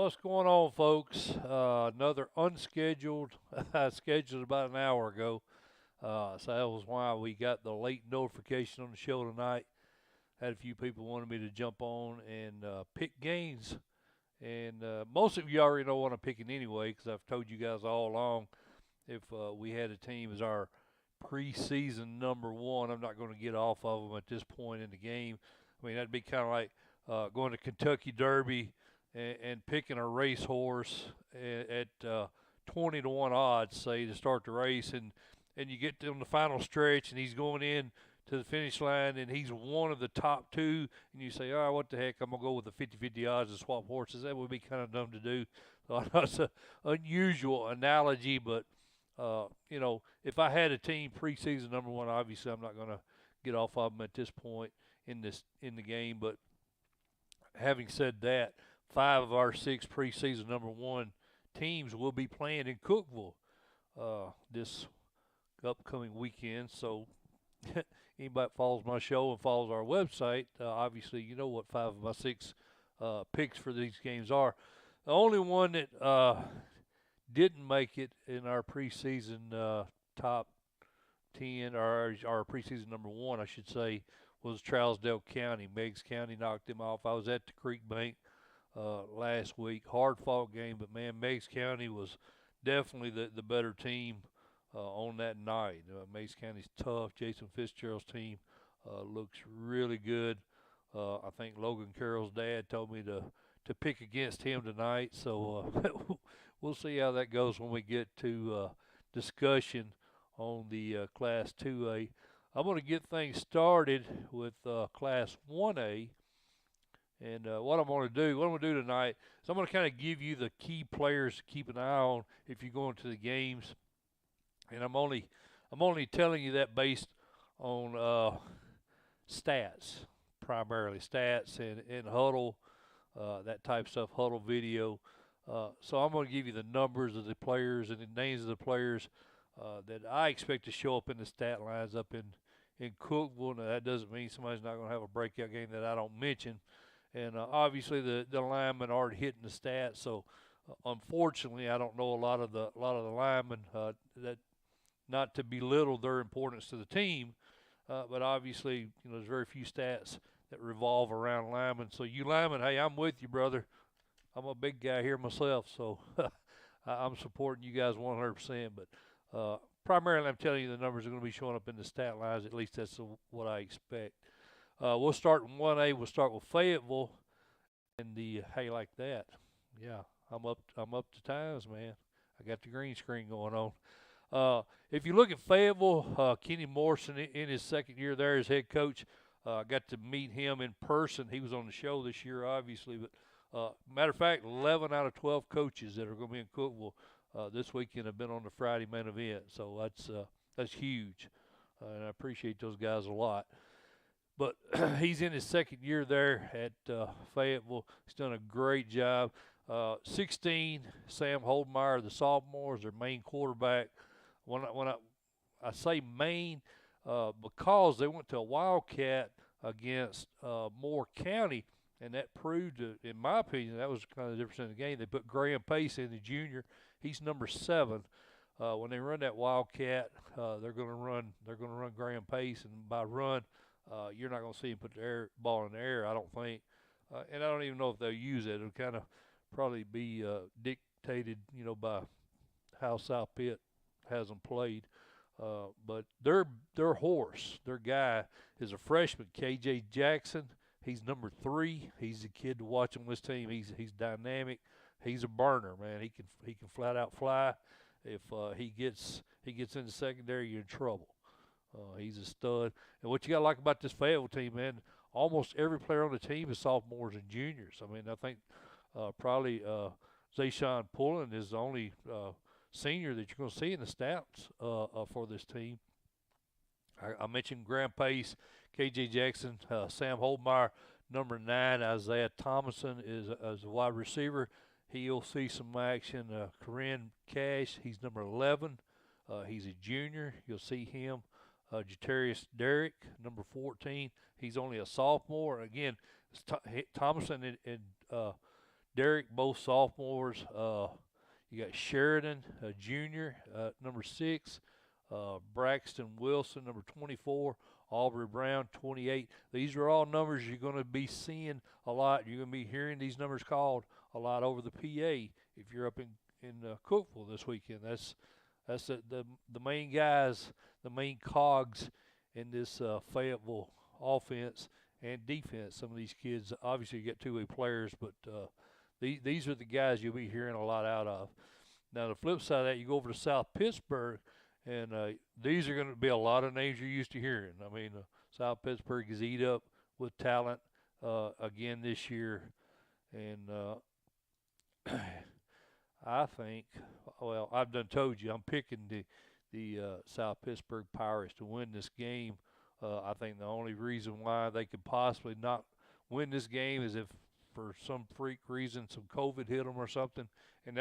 What's going on, folks? Another unscheduled, scheduled about an hour ago. So that was why we got the late notification on the show tonight. Had a few people wanted me to jump on and pick games, and most of you already know what I'm picking anyway, because I've told you guys all along. If we had a team as our preseason number one, I'm not going to get off of them at this point in the game. I mean, that'd be kind of like going to Kentucky Derby and picking a racehorse at 20 to 1 odds, say, to start the race, and you get to the final stretch and he's going in to the finish line and he's one of the top two, and you say, all right, what the heck, I'm going to go with the 50-50 odds and swap horses. That would be kind of dumb to do. So I know it's an unusual analogy, but if I had a team preseason number one, obviously I'm not going to get off of them at this point in the game. But having said that, 5 of our 6 preseason number one teams will be playing in Cookeville this upcoming weekend. So anybody that follows my show and follows our website, obviously you know what 5 of my 6 picks for these games are. The only one that didn't make it in our preseason top 10, or our preseason number one, I should say, was Trousdale County. Meigs County knocked them off. I was at the Creek Bank last week. Hard fought game, but man, Meigs County was definitely the better team on that night. Meigs County's tough. Jason Fitzgerald's team looks really good. I think Logan Carroll's dad told me to pick against him tonight, so we'll see how that goes when we get to discussion on the Class 2A. I'm going to get things started with Class 1A. And what I'm going to do tonight is I'm going to kind of give you the key players to keep an eye on if you go into the games. And I'm only telling you that based on stats, primarily stats and huddle, that type of stuff, huddle video. So I'm going to give you the numbers of the players and the names of the players that I expect to show up in the stat lines up in Cookeville. Now, that doesn't mean somebody's not going to have a breakout game that I don't mention. And obviously the linemen aren't hitting the stats, so unfortunately I don't know a lot of the linemen that, not to belittle their importance to the team, but obviously there's very few stats that revolve around linemen. So you linemen, hey, I'm with you, brother. I'm a big guy here myself, so I'm supporting you guys 100%. But primarily, I'm telling you the numbers are going to be showing up in the stat lines. At least that's what I expect. We'll start in 1A. We'll start with Fayetteville, and the hey, like that. Yeah, I'm up to times, man. I got the green screen going on. If you look at Fayetteville, Kenny Morrison in his second year there as head coach, got to meet him in person. He was on the show this year, obviously, but matter of fact, 11 out of 12 coaches that are going to be in Cookeville this weekend have been on the Friday main event, so that's huge, and I appreciate those guys a lot. But he's in his second year there at Fayetteville. He's done a great job. 16, Sam Holdmeyer, the sophomore, is their main quarterback. When I say main, because they went to a Wildcat against Moore County, and that proved, in my opinion, that was kind of the difference in the game. They put Graham Pace in, the junior. He's number 7. When they run that Wildcat, they're going to run Graham Pace, and by run, you're not going to see him put the ball in the air, I don't think. And I don't even know if they'll use it. It'll kind of probably be dictated, by how South Pitt has them played. But their horse, their guy, is a freshman, KJ Jackson. He's number 3. He's a kid to watch on this team. He's dynamic. He's a burner, man. He can flat out fly. If he gets in the secondary, you're in trouble. He's a stud. And what you got to like about this Fayetteville team, man, almost every player on the team is sophomores and juniors. I mean, I think probably Zayshawn Pullen is the only senior that you're going to see in the stats for this team. I mentioned Graham Pace, KJ Jackson, Sam Holdmeyer, number 9. Isaiah Thomason is a wide receiver. He'll see some action. Corinne Cash, he's number 11. He's a junior. You'll see him. Jatarius Derrick, number 14. He's only a sophomore. Again, Thomason and Derek, both sophomores. You got Sheridan, a junior, number 6. Braxton Wilson, number 24. Aubrey Brown, 28. These are all numbers you're going to be seeing a lot. You're going to be hearing these numbers called a lot over the PA if you're up in Cookeville this weekend. That's the main guys, the main cogs in this Fayetteville offense and defense. Some of these kids, obviously, you get two-way players, but these are the guys you'll be hearing a lot out of. Now, the flip side of that, you go over to South Pittsburg, and these are going to be a lot of names you're used to hearing. I mean, South Pittsburg is eat up with talent again this year. And I think, well, I've done told you, I'm picking the South Pittsburg Pirates to win this game. I think the only reason why they could possibly not win this game is if for some freak reason some COVID hit them or something. And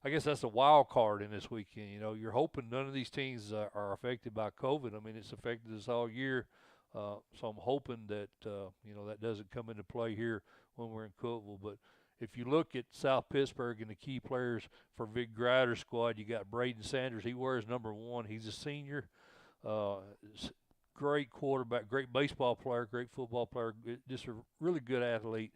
I guess that's the wild card in this weekend. You know, you're hoping none of these teams are affected by COVID. I mean, it's affected us all year. So I'm hoping that, that doesn't come into play here when we're in Cookeville. But if you look at South Pittsburg and the key players for Vic Grider's squad, you got Braden Sanders. He wears number 1. He's a senior. Great quarterback, great baseball player, great football player, just a really good athlete.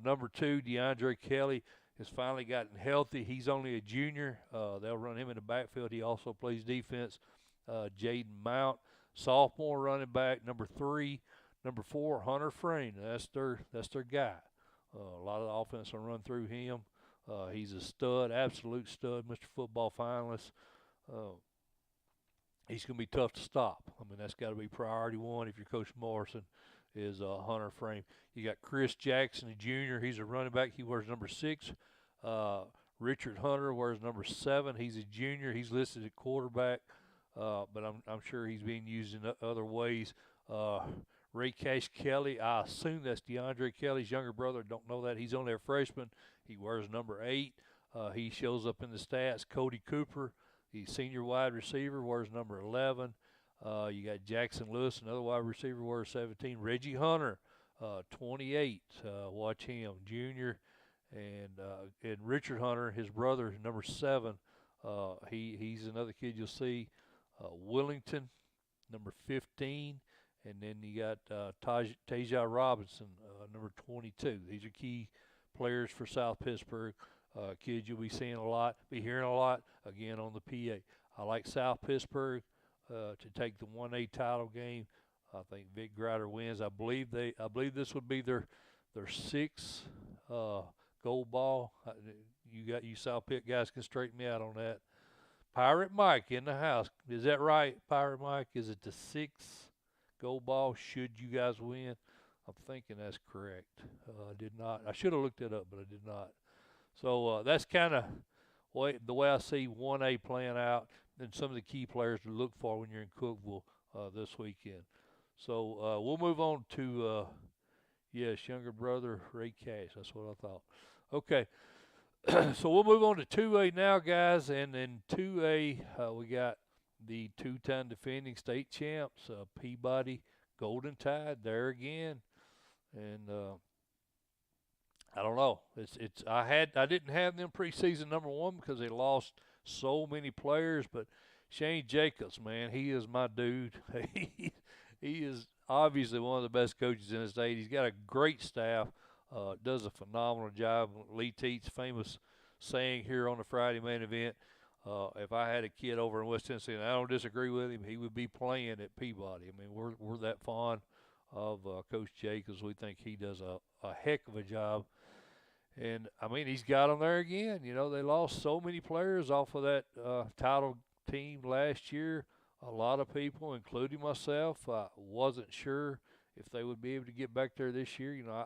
Number 2, DeAndre Kelly has finally gotten healthy. He's only a junior. They'll run him in the backfield. He also plays defense. Jaden Mount, sophomore running back. Number 3, number 4, Hunter Frame. That's their guy. A lot of the offense will run through him. He's a stud, absolute stud, Mr. Football finalist. He's going to be tough to stop. I mean, that's got to be priority 1 if you're Coach Morrison, is Hunter Frame. You got Chris Jackson, a junior. He's a running back. He wears number 6. Richard Hunter wears number 7. He's a junior. He's listed at quarterback, but I'm sure he's being used in other ways. Ray Cash Kelly, I assume that's DeAndre Kelly's younger brother. Don't know that. He's only a freshman. He wears number 8. He shows up in the stats. Cody Cooper, the senior wide receiver, wears number 11. You got Jackson Lewis, another wide receiver, wears 17. Reggie Hunter, 28. Watch him, junior. And Richard Hunter, his brother, number 7. He's another kid you'll see. Willington, number 15. And then you got Tajah Robinson, number 22. These are key players for South Pittsburg. Kids you'll be seeing a lot, be hearing a lot, again, on the PA. I like South Pittsburg to take the 1A title game. I think Vic Grider wins. I believe this would be their 6th gold ball. You South Pitt guys can straighten me out on that. Pirate Mike in the house. Is that right, Pirate Mike? Is it the 6th gold ball should you guys win? I'm thinking that's correct. I did not. I should have looked it up, but I did not. So that's kind of the way I see 1A playing out, and some of the key players to look for when you're in Cookeville this weekend. So we'll move on to, younger brother Ray Cash. That's what I thought. Okay. So we'll move on to 2A now, guys. And in 2A, we got the 2-time defending state champs, Peabody Golden Tide, there again. And I don't know. I didn't have them preseason number 1 because they lost so many players, but Shane Jacobs, man, he is my dude. he is obviously one of the best coaches in the state. He's got a great staff, does a phenomenal job. Lee Teets' famous saying here on the Friday main event, if I had a kid over in West Tennessee and I don't disagree with him, he would be playing at Peabody. I mean, we're that fond of Coach Jacobs. We think he does a heck of a job. And, I mean, he's got them there again. You know, they lost so many players off of that title team last year. A lot of people, including myself, wasn't sure if they would be able to get back there this year. You know,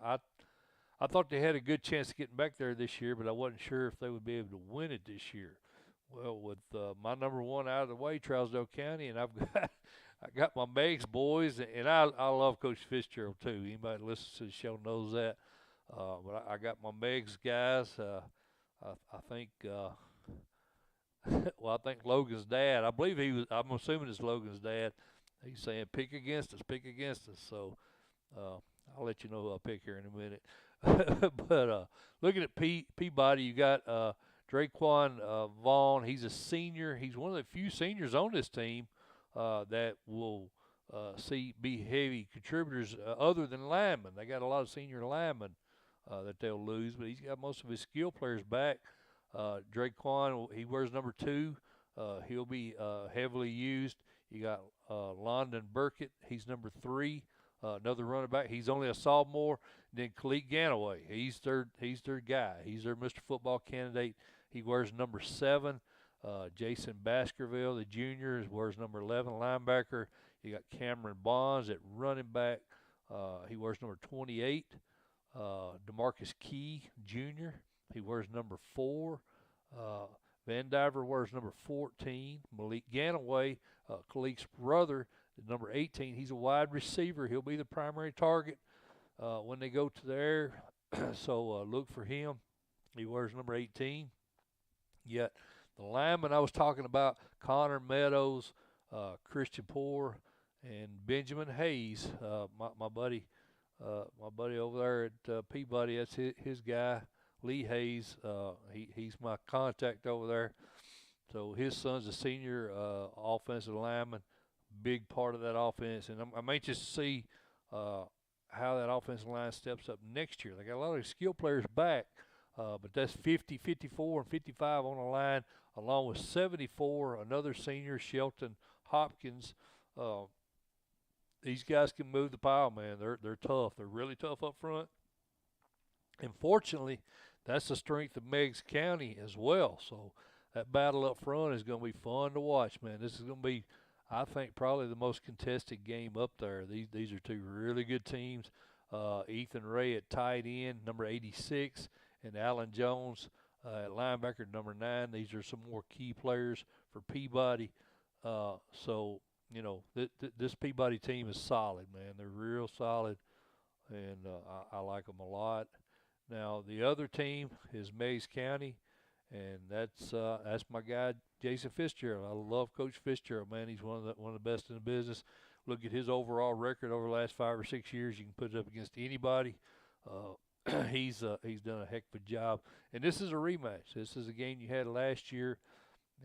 I thought they had a good chance of getting back there this year, but I wasn't sure if they would be able to win it this year. Well, with my number 1 out of the way, Trousdale County, and I got my Megs boys, and I love Coach Fitzgerald too. Anybody that listens to the show knows that. But I got my Megs guys. I think, I think Logan's dad. I believe I'm assuming it's Logan's dad. He's saying pick against us. So I'll let you know who I'll pick here in a minute. but looking at Peabody, you got Draquan Vaughn. He's a senior. He's one of the few seniors on this team that will be heavy contributors other than linemen. They got a lot of senior linemen that they'll lose, but he's got most of his skill players back. Draquan, he wears number 2. He'll be heavily used. You got London Burkett. He's number 3. Another running back. He's only a sophomore. And then Khalid Ganaway. He's their guy. He's their Mr. Football candidate. He wears number 7. Jason Baskerville, the junior, wears number 11, linebacker. You got Cameron Bonds at running back. He wears number 28. DeMarcus Key, junior. He wears number 4. Van Diver wears number 14. Malik Ganaway, Khalik's brother, number 18. He's a wide receiver. He'll be the primary target when they go to the air. So look for him. He wears number 18. Yet the linemen I was talking about, Connor Meadows, Christian Poor, and Benjamin Hayes, my buddy over there at Peabody, that's his guy. Lee Hayes, he's my contact over there. So his son's a senior offensive lineman, big part of that offense. And I'm anxious to see how that offensive line steps up next year. They got a lot of skill players back, but that's 50, 54, and 55 on the line, along with 74, another senior, Shelton Hopkins. These guys can move the pile, man. They're tough. They're really tough up front. And fortunately, that's the strength of Meigs County as well. So that battle up front is going to be fun to watch, man. This is going to be, I think, probably the most contested game up there. These are two really good teams. Ethan Ray at tight end, number 86, and Alan Jones at linebacker, number 9. These are some more key players for Peabody. So, you know, this Peabody team is solid, man. They're real solid, and I like them a lot. Now, the other team is Meigs County, and that's my guy, Jason Fitzgerald. I love Coach Fitzgerald, man. He's one of the best in the business. Look at his overall record over the last 5 or 6 years. You can put it up against anybody. He's done a heck of a job. And this is a rematch. This is a game you had last year,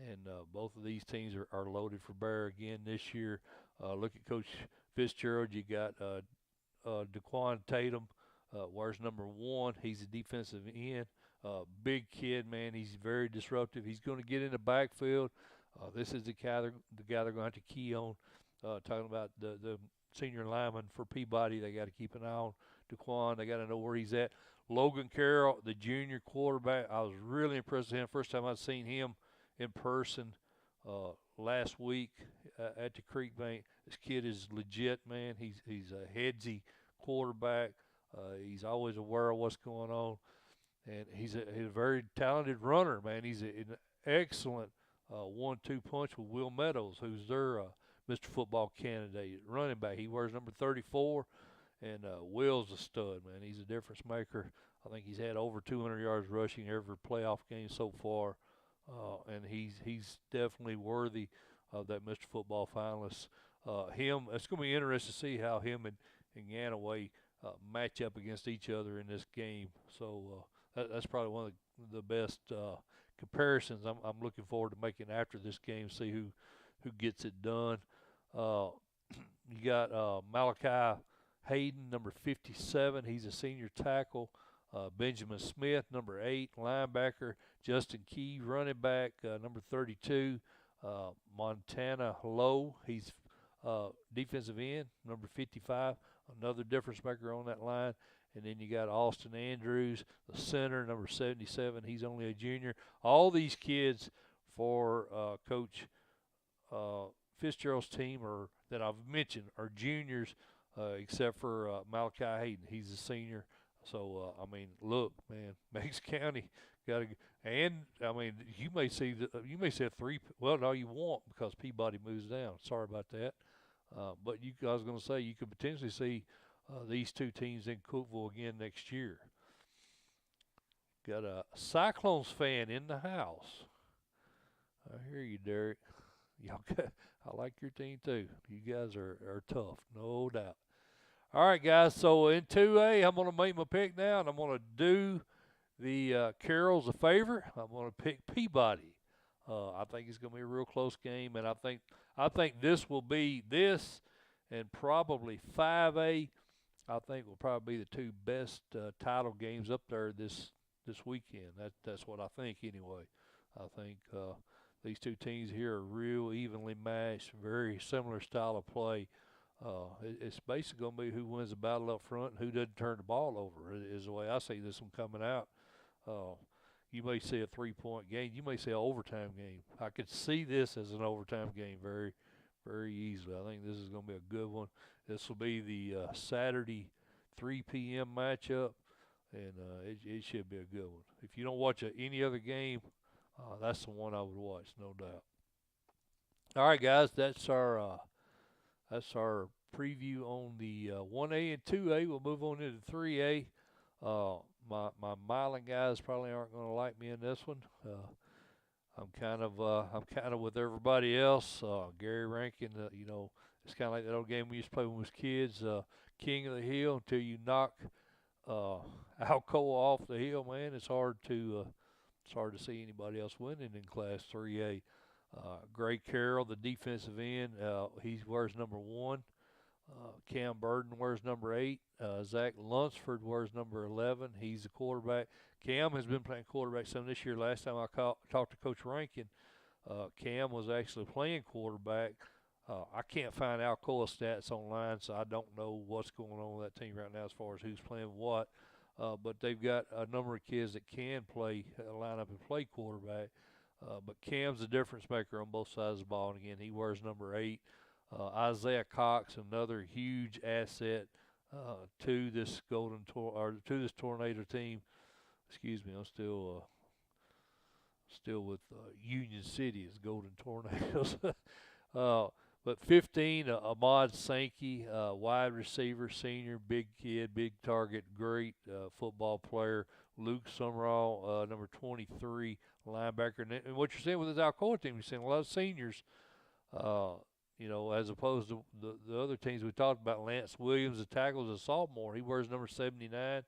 and both of these teams are loaded for bear again this year. Look at Coach Fitzgerald. You got Daquan Tatum. Wears number 1. He's a defensive end. Big kid, man. He's very disruptive. He's going to get in the backfield. This is the guy they're going to have to key on. Talking about the senior lineman for Peabody, they got to keep an eye on Daquan. They got to know where he's at. Logan Carroll, the junior quarterback, I was really impressed with him. First time I'd seen him in person last week at the Creek Bank. This kid is legit, man. He's a headsy quarterback. He's always aware of what's going on, and he's a very talented runner, man. He's an excellent 1-2 punch with Will Meadows, who's their Mr. Football candidate running back. He wears number 34, and Will's a stud, man. He's a difference maker. I think he's had over 200 yards rushing every playoff game so far, and he's definitely worthy of that Mr. Football finalist. It's going to be interesting to see how him and Ganaway match up against each other in this game. So that's probably one of the best comparisons I'm looking forward to making after this game, see who gets it done. You got Malachi Hayden, number 57. He's a senior tackle. Benjamin Smith, number 8, linebacker. Justin Key, running back, number 32. Montana Lowe, he's defensive end, number 55. Another difference maker on that line. And then you got Austin Andrews, the center, number 77. He's only a junior. All these kids for Coach Fitzgerald's team that I've mentioned are juniors, except for Malachi Hayden. He's a senior. So, I mean, look, man, Meigs County got to – and, I mean, you may see a 3 – well, no, you won't because Peabody moves down. Sorry about that. But I was going to say you could potentially see these two teams in Cookeville again next year. Got a Cyclones fan in the house. I hear you, Derek. I like your team too. You guys are tough, no doubt. All right, guys. So in 2A, I'm going to make my pick now, and I'm going to do the Carrolls a favor. I'm going to pick Peabody. I think it's going to be a real close game, and I think this will be this, and probably 5A. I think will probably be the two best title games up there this weekend. That's what I think anyway. I think these two teams here are real evenly matched, very similar style of play. It's basically going to be who wins the battle up front and who doesn't turn the ball over. Is the way I see this one coming out. Uh, you may see a 3-point game. You may see an overtime game. I could see this as an overtime game very, very easily. I think this is going to be a good one. This will be the Saturday 3 p.m. matchup, and it should be a good one. If you don't watch any other game, that's the one I would watch, no doubt. All right, guys, that's our preview on the 1A and 2A. We'll move on into 3A. Uh, my Milan guys probably aren't going to like me in this one. I'm kind of with everybody else. Gary Rankin, it's kind of like that old game we used to play when we was kids. King of the hill until you knock uh, Alcoa off the hill, man. It's hard to see anybody else winning in Class 3A. Gray Carroll, the defensive end, he wears number 1. Cam Burden wears number 8. Zach Lunsford wears number 11. He's the quarterback. Cam has been playing quarterback some this year. Last time I talked to Coach Rankin, Cam was actually playing quarterback. I can't find Alcoa stats online, so I don't know what's going on with that team right now as far as who's playing what. But they've got a number of kids that can play, line up and play quarterback. But Cam's a difference maker on both sides of the ball. And again, he wears number 8. Isaiah Cox, another huge asset to this to this Tornado team. Excuse me, I'm still with Union City as Golden Tornadoes. uh, but 15, Ahmad Sankey, wide receiver, senior, big kid, big target, great football player. Luke Summerall, number 23, linebacker. And what you're seeing with this Alcoa team, you're seeing a lot of seniors. Uh, as opposed to the other teams we talked about. Lance Williams, the tackle, is a sophomore. He wears number 79.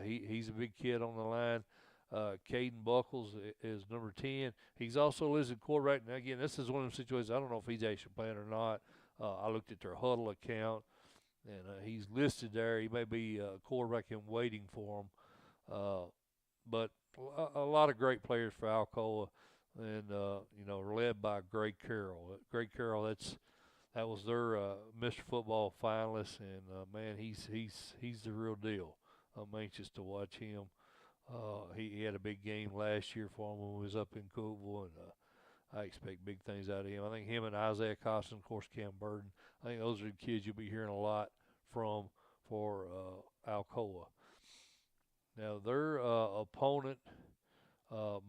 He's a big kid on the line. Caden Buckles is number 10. He's also listed quarterback. Now, again, this is one of the situations, I don't know if he's actually playing or not. I looked at their huddle account, and he's listed there. He may be quarterback in waiting for him. But a lot of great players for Alcoa, and led by Greg Carroll. Greg Carroll, that was their Mr. Football finalist, and man, he's the real deal. I'm anxious to watch him. He had a big game last year for him when he was up in Cookeville, and I expect big things out of him. I think him and Isaiah Costin, of course, Cam Burden. I think those are the kids you'll be hearing a lot from for Alcoa. Now their opponent,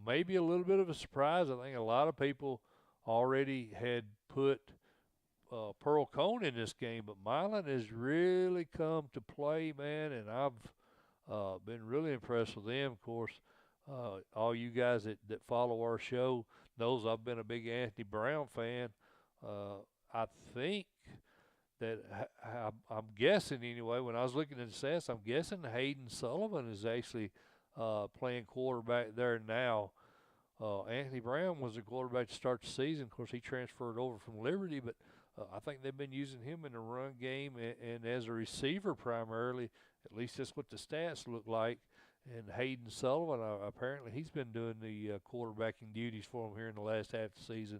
maybe a little bit of a surprise. I think a lot of people already had put Pearl Cone in this game, but Milan has really come to play, man, and I've been really impressed with them. Of course, all you guys that follow our show knows I've been a big Anthony Brown fan. I think that I'm guessing anyway. When I was looking at the stats, I'm guessing Hayden Sullivan is actually playing quarterback there now. Anthony Brown was the quarterback to start the season. Of course, he transferred over from Liberty, but I think they've been using him in the run game and as a receiver primarily. At least that's what the stats look like. And Hayden Sullivan, apparently he's been doing the quarterbacking duties for him here in the last half of the season.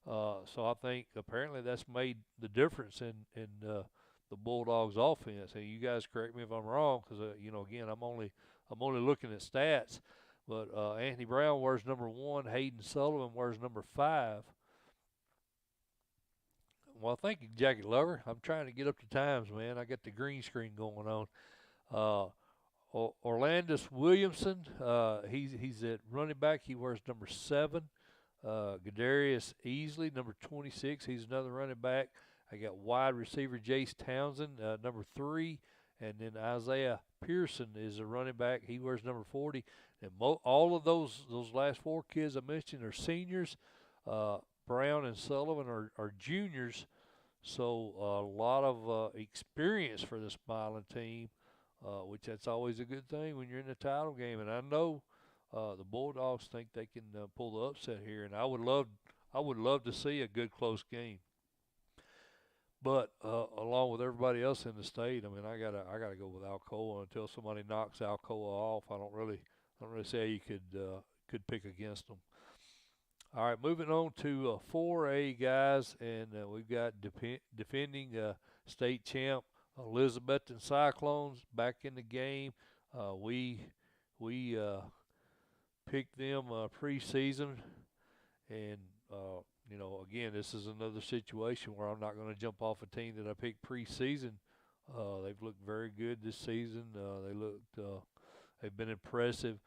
So I think apparently that's made the difference in the Bulldogs' offense. And you guys correct me if I'm wrong, because again I'm only looking at stats. But Anthony Brown wears number 1. Hayden Sullivan wears number 5. Well, thank you, Jackie Lover. I'm trying to get up to times, man. I got the green screen going on. Orlandis Williamson, he's at running back. He wears number 7. Gadarius Easley, number 26. He's another running back. I got wide receiver Jace Townsend, number 3. And then Isaiah Pearson is a running back. He wears number 40. And all of those last 4 kids I mentioned are seniors. Brown and Sullivan are juniors. So a lot of experience for the Smiling team, which that's always a good thing when you're in the title game. And I know the Bulldogs think they can pull the upset here, and I would love to see a good close game. But along with everybody else in the state, I mean, I gotta go with Alcoa until somebody knocks Alcoa off. I don't really see how you could pick against them. All right, moving on to 4A guys, and we've got defending state champ Elizabethton Cyclones back in the game. We picked them preseason, and you know, again, this is another situation where I'm not going to jump off a team that I picked preseason. They've looked very good this season. They've been impressive.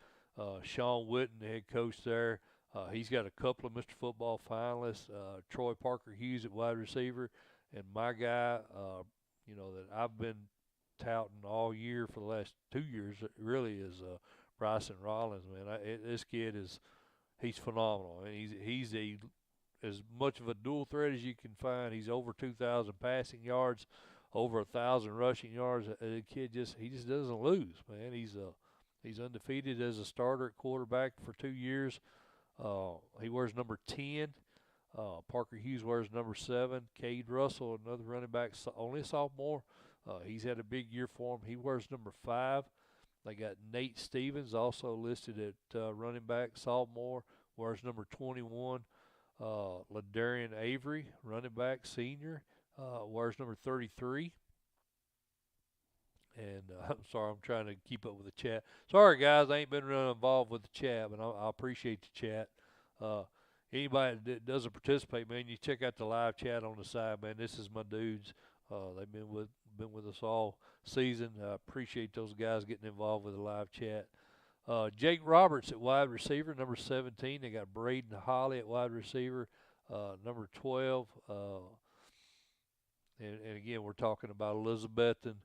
Sean Witten, the head coach there, he's got a couple of Mr. Football finalists. Troy Parker Hughes at wide receiver, and my guy, you know, that I've been touting all year for the last 2 years, really is Bryson Rollins. Man, this kid he's phenomenal, and he's as much of a dual threat as you can find. He's over 2,000 passing yards, over 1,000 rushing yards. The kid he just doesn't lose, man. He's undefeated as a starter at quarterback for 2 years. He wears number 10. Parker Hughes wears number 7. Cade Russell, another running back, only a sophomore. He's had a big year for him. He wears number 5. They got Nate Stevens, also listed at running back, sophomore, wears number 21. Ladarian Avery, running back, senior, wears number 33. And I'm sorry, I'm trying to keep up with the chat. Sorry, guys, I ain't been really involved with the chat, but I appreciate the chat. Anybody that doesn't participate, man, you check out the live chat on the side, man. This is my dudes. They've been with us all season. I appreciate those guys getting involved with the live chat. Jake Roberts at wide receiver, number 17. They got Braden Holly at wide receiver, number 12. And again, we're talking about Elizabethton.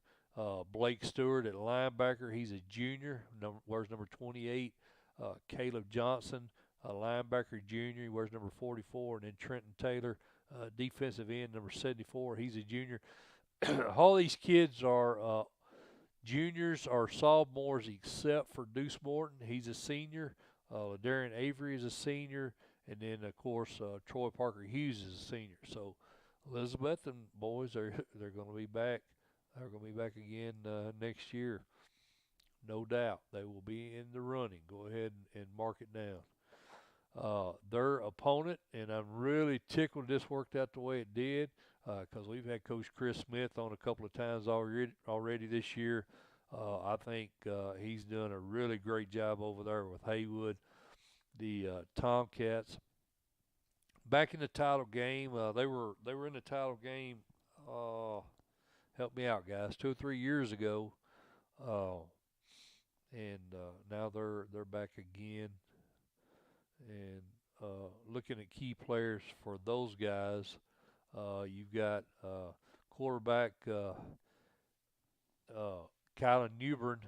Blake Stewart at linebacker. He's a junior. Wears number 28. Caleb Johnson, a linebacker junior. He wears number 44. And then Trenton Taylor, defensive end, number 74. He's a junior. All these kids are juniors or sophomores except for Deuce Morton. He's a senior. Ladarian Avery is a senior. And then, of course, Troy Parker Hughes is a senior. So Elizabethton boys, they're going to be back. They're going to be back again next year. No doubt. They will be in the running. Go ahead and mark it down. Their opponent, and I'm really tickled this worked out the way it did, because we've had Coach Chris Smith on a couple of times already this year. I think he's done a really great job over there with Haywood. The Tomcats, back in the title game, they were in the title game. Help me out, guys. 2 or 3 years ago, and now they're back again. And looking at key players for those guys, you've got quarterback Kylan Newbern,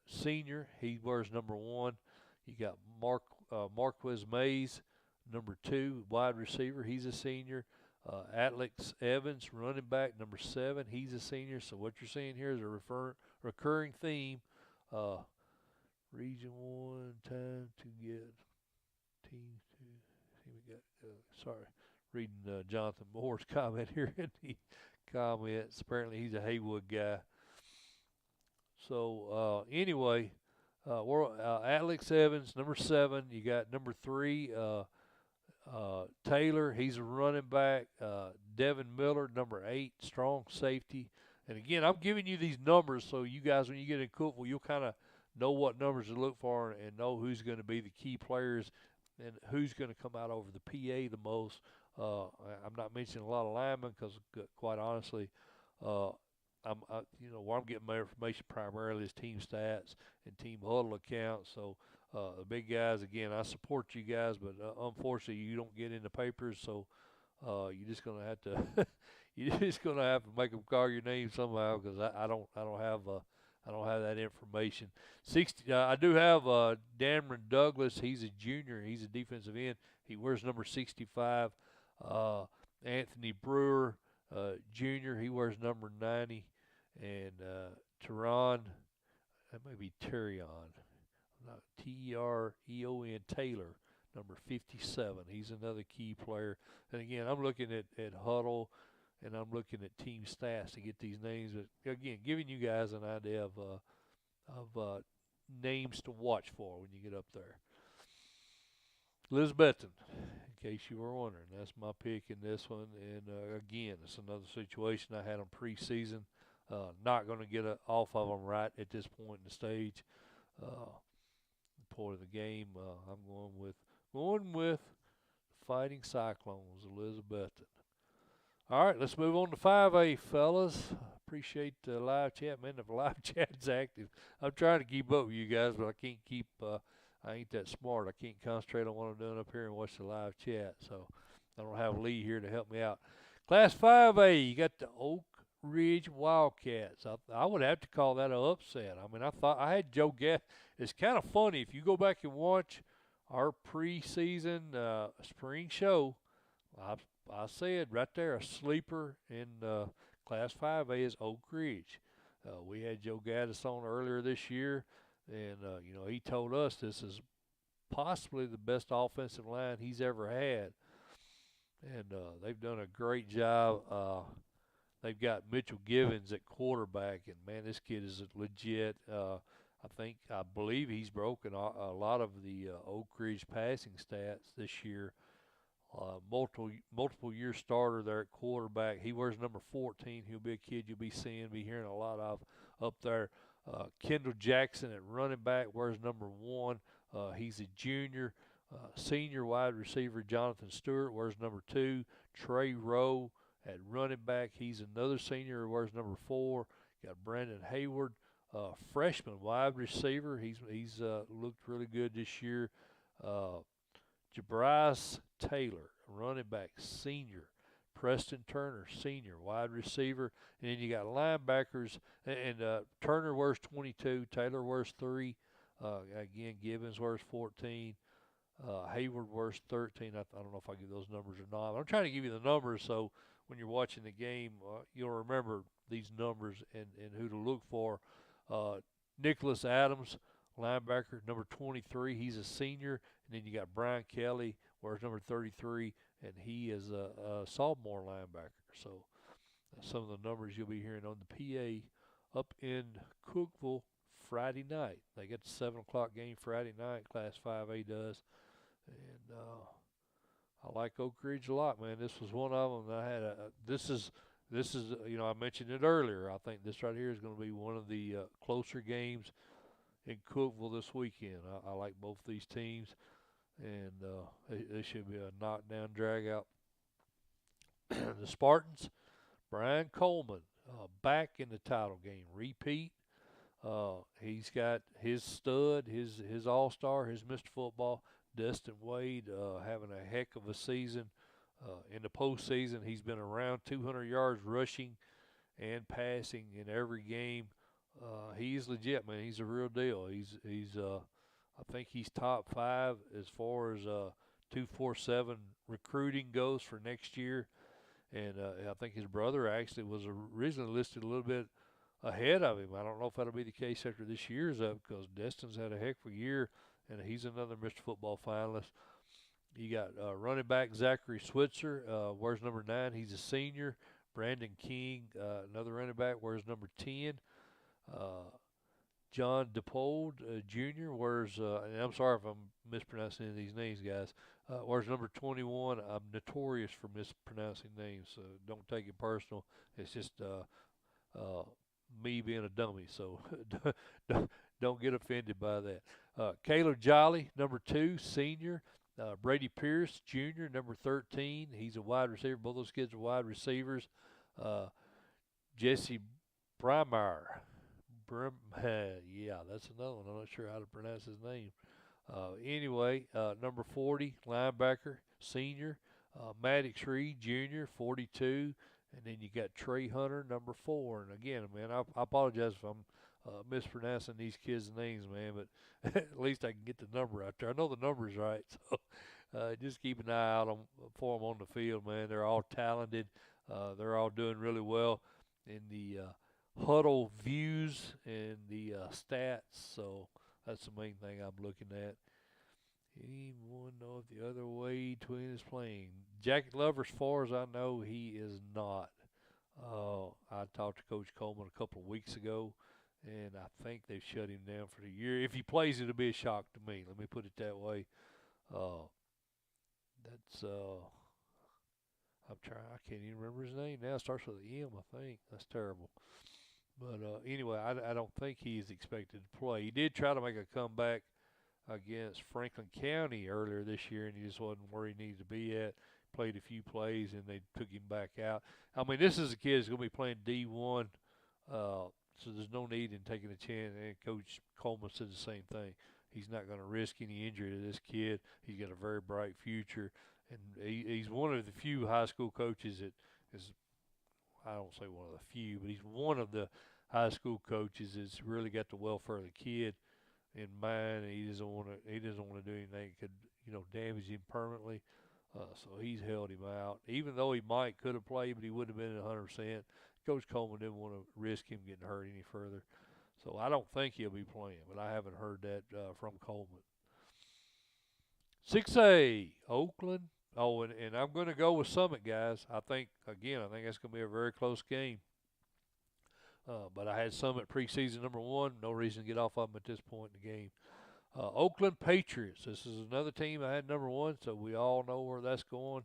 senior. He wears number 1. You got Marquez Mays, number 2, wide receiver. He's a senior. Alex Evans, running back, number 7. He's a senior. So what you're seeing here is a recurring theme. Region 1, time to get teams to see. We got sorry, reading Jonathan Moore's comment here in the comments. Apparently he's a Haywood guy. So anyway, we're Alex Evans, number 7. You got number 3. Taylor, he's a running back. Devin Miller, number 8, strong safety. And again, I'm giving you these numbers so you guys, when you get in Cookeville, you'll kind of know what numbers to look for and know who's going to be the key players and who's going to come out over the PA the most. I'm not mentioning a lot of linemen because, quite honestly, where I'm getting my information primarily is team stats and team huddle accounts. So the big guys, again, I support you guys, but unfortunately, you don't get in the papers, so you're just gonna have to make them call your name somehow because I don't have that information. I do have Dameron Douglas. He's a junior. He's a defensive end. He wears number 65. Anthony Brewer, Junior, he wears number 90. And Teron, that may be Terion, T-E-R-E-O-N, Taylor, number 57. He's another key player. And again, I'm looking at Huddle, and I'm looking at team stats to get these names. But again, giving you guys an idea of names to watch for when you get up there. Lisbethton, in case you were wondering, that's my pick in this one. And again, it's another situation. I had them preseason. Not going to get off of them right at this point in the stage. Point of the game, I'm going with the Fighting Cyclones, Elizabethton. All right, let's move on to 5A, fellas. Appreciate the live chat, man. The live chat's active. I'm trying to keep up with you guys, but I can't keep. I ain't that smart. I can't concentrate on what I'm doing up here and watch the live chat. So I don't have Lee here to help me out. Class 5A, you got the Oak Ridge Wildcats. I would have to call that an upset. I mean, I had Joe Gadd. It's kind of funny if you go back and watch our preseason spring show. I said right there, a sleeper in Class 5A is Oak Ridge. We had Joe Gaddis on earlier this year, and he told us this is possibly the best offensive line he's ever had, and they've done a great job. They've got Mitchell Givens at quarterback, and man, this kid is legit. I believe he's broken a lot of the Oak Ridge passing stats this year. Multiple year starter there at quarterback. He wears number 14. He'll be a kid you'll be hearing a lot of up there. Kendall Jackson at running back wears number 1. He's a junior. Senior wide receiver Jonathan Stewart wears number 2. Trey Rowe at running back, he's another senior who wears number 4. Got Brandon Hayward, freshman wide receiver. He's looked really good this year. Jabrise Taylor, running back, senior. Preston Turner, senior, wide receiver. And then you got linebackers. And Turner wears 22. Taylor wears 3. Again, Gibbons wears 14. Hayward wears 13. I don't know if I give those numbers or not. I'm trying to give you the numbers so when you're watching the game, you'll remember these numbers and who to look for. Nicholas Adams, linebacker, number 23. He's a senior. And then you got Brian Kelly, wears number 33, and he is a sophomore linebacker. So some of the numbers you'll be hearing on the PA up in Cookeville Friday night. They get the 7 o'clock game Friday night, Class 5A does. And I like Oak Ridge a lot, man. This was one of them. This is I mentioned it earlier. I think this right here is going to be one of the closer games in Cookeville this weekend. I like both these teams, and it should be a knockdown, drag out. The Spartans, Brian Coleman, back in the title game, repeat. He's got his stud, his all-star, his Mr. Football, Destin Wade, having a heck of a season. In the postseason, he's been around 200 yards rushing and passing in every game. He's legit, man. He's a real deal. I think he's top 5 as far as 247 recruiting goes for next year. And I think his brother actually was originally listed a little bit ahead of him. I don't know if that'll be the case after this year's up because Destin's had a heck of a year, and he's another Mr. Football finalist. You got running back Zachary Switzer, wears number 9. He's a senior. Brandon King, another running back, wears number 10. John DePold, Jr., wears, and I'm sorry if I'm mispronouncing any of these names, guys, wears number 21. I'm notorious for mispronouncing names, so don't take it personal. It's just me being a dummy, so don't get offended by that. Caleb Jolly, number 2, senior. Brady Pierce, Jr., number 13. He's a wide receiver. Both those kids are wide receivers. Jesse Brymeyer. Yeah, that's another one. I'm not sure how to pronounce his name. Anyway, number 40, linebacker, senior. Maddox Reed, Jr., 42. And then you got Trey Hunter, number 4. And again, man, I apologize if I'm mispronouncing these kids' names, man, but at least I can get the number out there. I know the number's right, so just keep an eye out for them on the field, man. They're all talented. They're all doing really well in the huddle views and the stats. So that's the main thing I'm looking at. Anyone know if the other way twin is playing? Jacket Lover, as far as I know, he is not. I talked to Coach Coleman a couple of weeks ago, and I think they've shut him down for the year. If he plays, it'll be a shock to me. Let me put it that way. Uh, that's I'm trying. I can't even remember his name now. It starts with an M, I think. That's terrible. But anyway, I don't think he is expected to play. He did try to make a comeback against Franklin County earlier this year, and he just wasn't where he needed to be at. Played a few plays, and they took him back out. I mean, this is a kid that's going to be playing D1, so there's no need in taking a chance. And Coach Coleman said the same thing. He's not going to risk any injury to this kid. He's got a very bright future, and he's one of the few high school coaches that is, I don't say one of the few, but he's one of the high school coaches that's really got the welfare of the kid in mind. And he doesn't want to do anything that could damage him permanently. So he's held him out, even though he could have played, but he wouldn't have been at 100%. Coach Coleman didn't want to risk him getting hurt any further. So I don't think he'll be playing, but I haven't heard that from Coleman. 6A, Oakland. Oh, and I'm going to go with Summit, guys. I think that's going to be a very close game. But I had Summit preseason number 1. No reason to get off of them at this point in the game. Oakland Patriots. This is another team I had number 1, so we all know where that's going.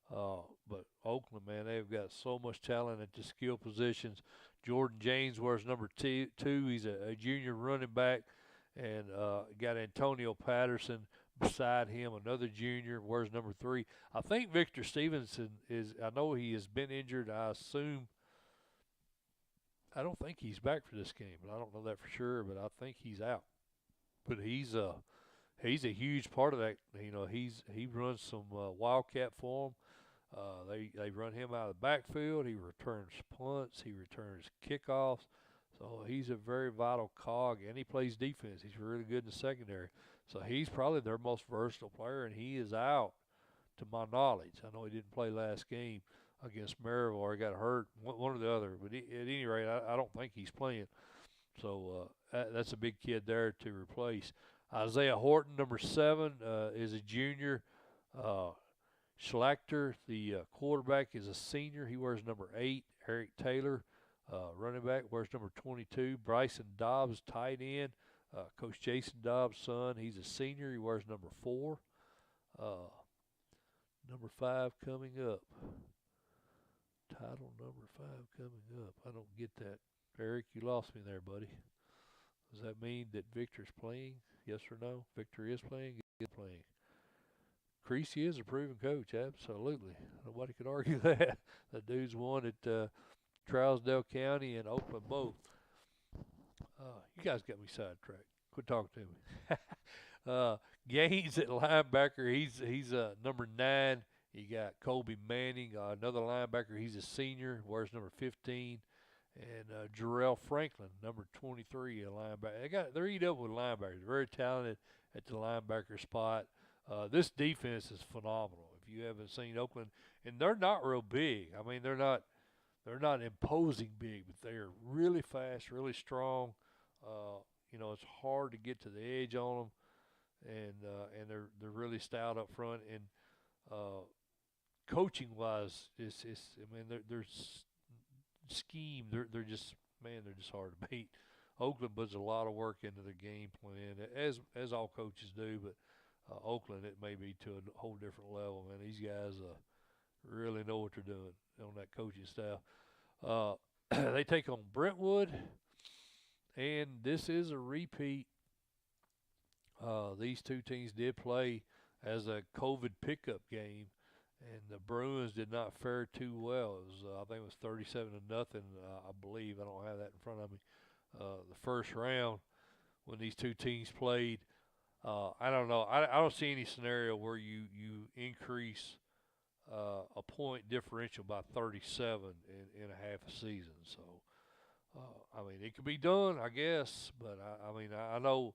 But Oakland, man, they've got so much talent at the skill positions. Jordan James wears number 2. He's a junior running back. And got Antonio Patterson beside him, another junior, wears number 3. I think Victor Stevenson I know he has been injured. I don't think he's back for this game, but I don't know that for sure, but I think he's out. But he's a huge part of that. He runs some wildcat for them. They run him out of the backfield. He returns punts. He returns kickoffs. So he's a very vital cog, and he plays defense. He's really good in the secondary. So he's probably their most versatile player, and he is out, to my knowledge. I know he didn't play last game against Maryville, or he got hurt, one or the other. But at any rate, I don't think he's playing. So that's a big kid there to replace. Isaiah Horton, number 7, is a junior. Schlachter, the quarterback, is a senior. He wears number 8. Eric Taylor, running back, wears number 22. Bryson Dobbs, tight end. Coach Jason Dobbs' son, he's a senior. He wears number 4. Number 5 coming up. Title number 5 coming up. I don't get that. Eric, you lost me there, buddy. Does that mean that Victor's playing? Yes or no? Victor is playing? He is playing. Creasy is a proven coach, absolutely. Nobody could argue that. That dude's won at Trousdale County and Oakland both. You guys got me sidetracked. Quit talking to me. Gaines at linebacker, he's number 9. You got Colby Manning, another linebacker. He's a senior, wears number 15. And Jarrell Franklin, number 23, a linebacker. They're eat up with linebackers. Very talented at the linebacker spot. This defense is phenomenal. If you haven't seen Oakland, and they're not real big. I mean, they're not imposing big, but they are really fast, really strong. It's hard to get to the edge on them, and they're really stout up front. And coaching wise, they're scheme. They're just hard to beat. Oakland puts a lot of work into the game plan, as all coaches do, but Oakland, it may be to a whole different level, man. These guys really know what they're doing on that coaching staff. They take on Brentwood, and this is a repeat. These two teams did play as a COVID pickup game, and the Bruins did not fare too well. It was, I think it was 37-0, I believe. I don't have that in front of me. The first round when these two teams played, I don't know. I don't see any scenario where you increase a point differential by 37 in a half a season. So, it could be done, I guess. But, I know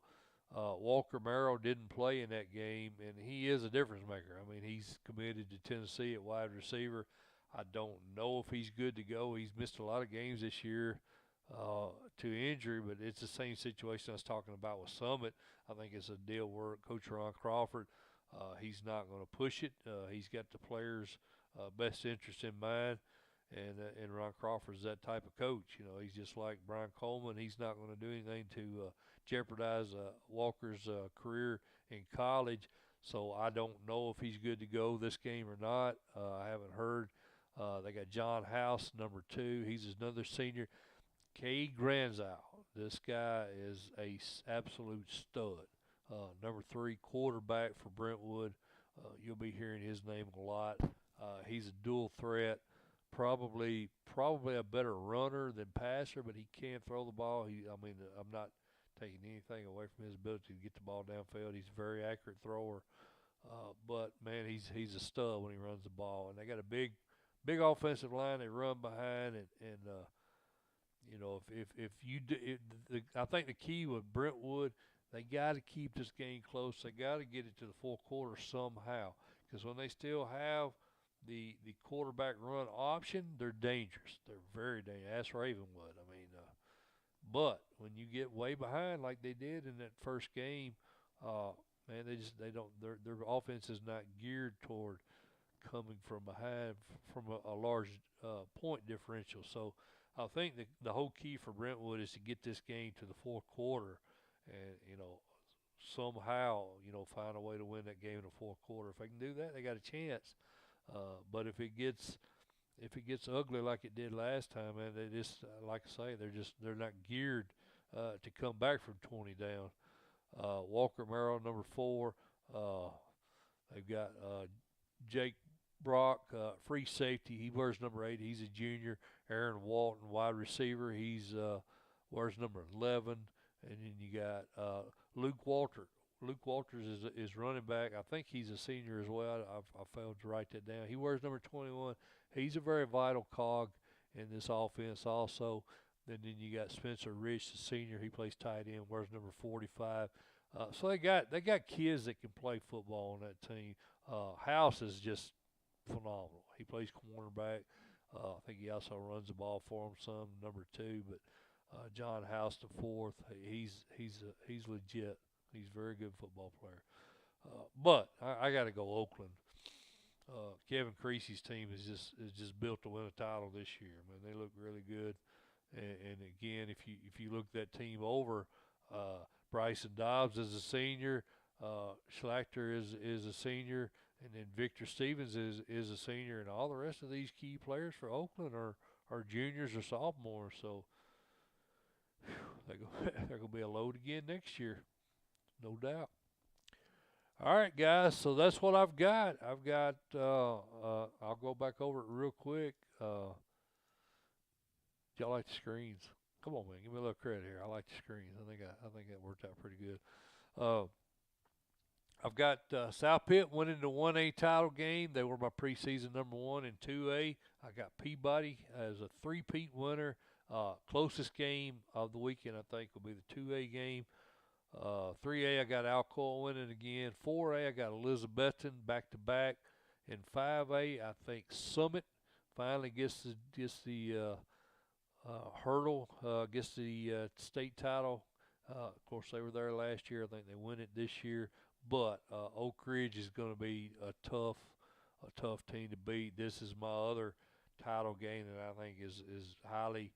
Walker Merrill didn't play in that game, and he is a difference maker. He's committed to Tennessee at wide receiver. I don't know if he's good to go. He's missed a lot of games this year to injury, but it's the same situation I was talking about with Summit. I think it's a deal where Coach Ron Crawford, he's not going to push it. He's got the players' best interest in mind, and Ron Crawford's that type of coach. You know, he's just like Brian Coleman. He's not going to do anything to jeopardize Walker's career in college. So I don't know if he's good to go this game or not. I haven't heard. They got John House, number 2. He's another senior. Cade Granzow. This guy is a absolute stud. Number 3 quarterback for Brentwood. You'll be hearing his name a lot. He's a dual threat. Probably a better runner than passer, but he can throw the ball. I'm not taking anything away from his ability to get the ball downfield. He's a very accurate thrower. But man, he's a stud when he runs the ball. And they got a big offensive line. They run behind, and you know, if you do, I think the key with Brentwood, they got to keep this game close. They got to get it to the fourth quarter somehow, because when they still have the quarterback run option, they're dangerous. They're very dangerous. That's Ravenwood. But when you get way behind like they did in that first game, man, they don't. Their offense is not geared toward coming from behind from a large point differential. So I think the whole key for Brentwood is to get this game to the fourth quarter, and somehow find a way to win that game in the fourth quarter. If they can do that, they got a chance. But if it gets ugly like it did last time, man, they just like I say, they're not geared to come back from 20 down. Walker Merrill, number 4. They've got Jake Brock, free safety. He wears number 8. He's a junior. Aaron Walton, wide receiver. He's wears number 11. And then you got Luke Walter. Luke Walters is running back. I think he's a senior as well. I failed to write that down. He wears number 21. He's a very vital cog in this offense also. And then you got Spencer Rich, the senior. He plays tight end, wears number 45. So they got kids that can play football on that team. House is just phenomenal. He plays cornerback. I think he also runs the ball for him some, number 2. But John House, the 4th, he's legit. He's a very good football player. But I got to go Oakland. Kevin Creasy's team is just built to win a title this year. Man, they look really good. And again, if you look that team over, Bryson Dobbs is a senior, Schlachter is a senior, and then Victor Stevens is a senior, and all the rest of these key players for Oakland are juniors or sophomores. So they're going to be a load again next year, no doubt. All right, guys, so that's what I've got. I'll go back over it real quick. Y'all like the screens? Come on, man, give me a little credit here. I like the screens. I think that worked out pretty good. I've got South Pitt winning the 1A title game. They were my preseason number 1 in 2A. I got Peabody as a three-peat winner. Closest game of the weekend, I think, will be the 2A game. 3A, I got Alcoa winning again. 4A, I got Elizabethton back-to-back. And 5A, I think Summit finally gets the hurdle, gets the state title. Of course, they were there last year. I think they win it this year. But Oak Ridge is going to be a tough team to beat. This is my other title game that I think is highly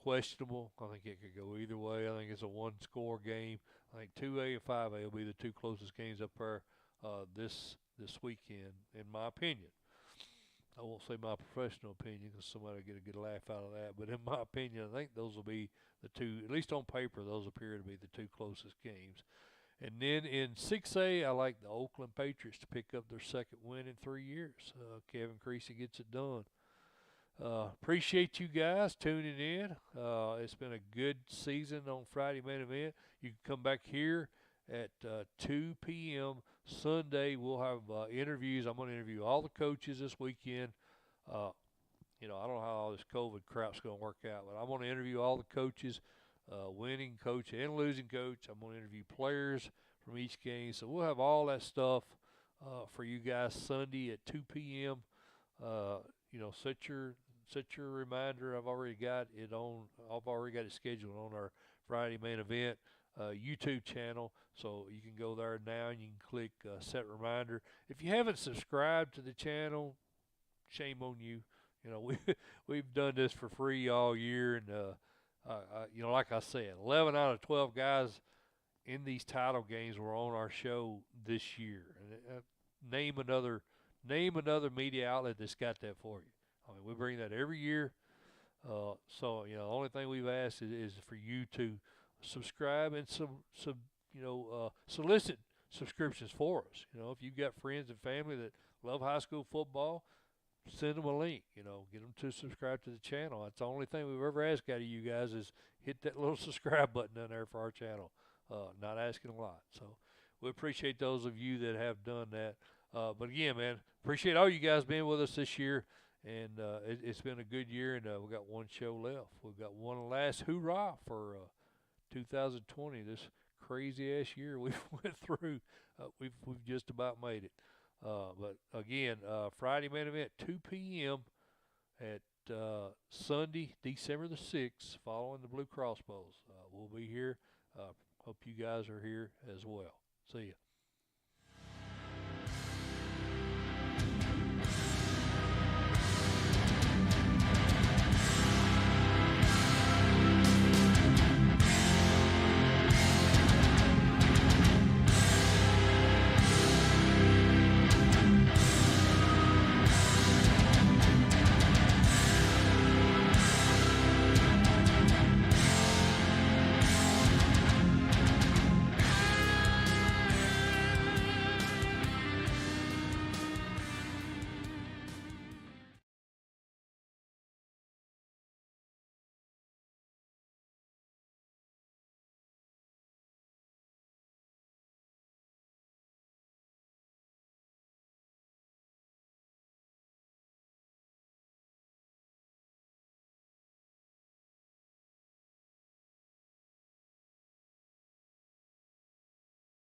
questionable. I think it could go either way. I think it's a one-score game. I think 2A and 5A will be the two closest games up there this weekend, in my opinion. I won't say my professional opinion because somebody will get a good laugh out of that. But in my opinion, I think those will be the two, at least on paper, those appear to be the two closest games. And then in 6A, I like the Oakland Patriots to pick up their second win in 3 years. Kevin Creasy gets it done. Appreciate you guys tuning in. It's been a good season on Friday Main Event. You can come back here at 2 p.m. Sunday. We'll have interviews. I'm going to interview all the coaches this weekend. I don't know how all this COVID crap's going to work out, but I'm going to interview all the coaches, winning coach and losing coach. I'm going to interview players from each game. So we'll have all that stuff for you guys Sunday at 2 p.m. set your reminder. I've already got it on. I've already got it scheduled on our Friday main event YouTube channel, so you can go there now and you can click set reminder. If you haven't subscribed to the channel, shame on you. We've done this for free all year, and like I said, 11 out of 12 guys in these title games were on our show this year. And name another media outlet that's got that for you. I mean, we bring that every year. So the only thing we've asked is for you to subscribe and solicit subscriptions for us. If you've got friends and family that love high school football, send them a link. Get them to subscribe to the channel. That's the only thing we've ever asked out of you guys is hit that little subscribe button down there for our channel. Not asking a lot. So we appreciate those of you that have done that. But again, man, appreciate all you guys being with us this year. And it's been a good year, and we've got one show left. We've got one last hoorah for 2020. This crazy ass year we went through. We've just about made it. But again, Friday main event 2 p.m. at Sunday, December the 6th, following the Blue Cross Bowls. We'll be here. Hope you guys are here as well. See ya.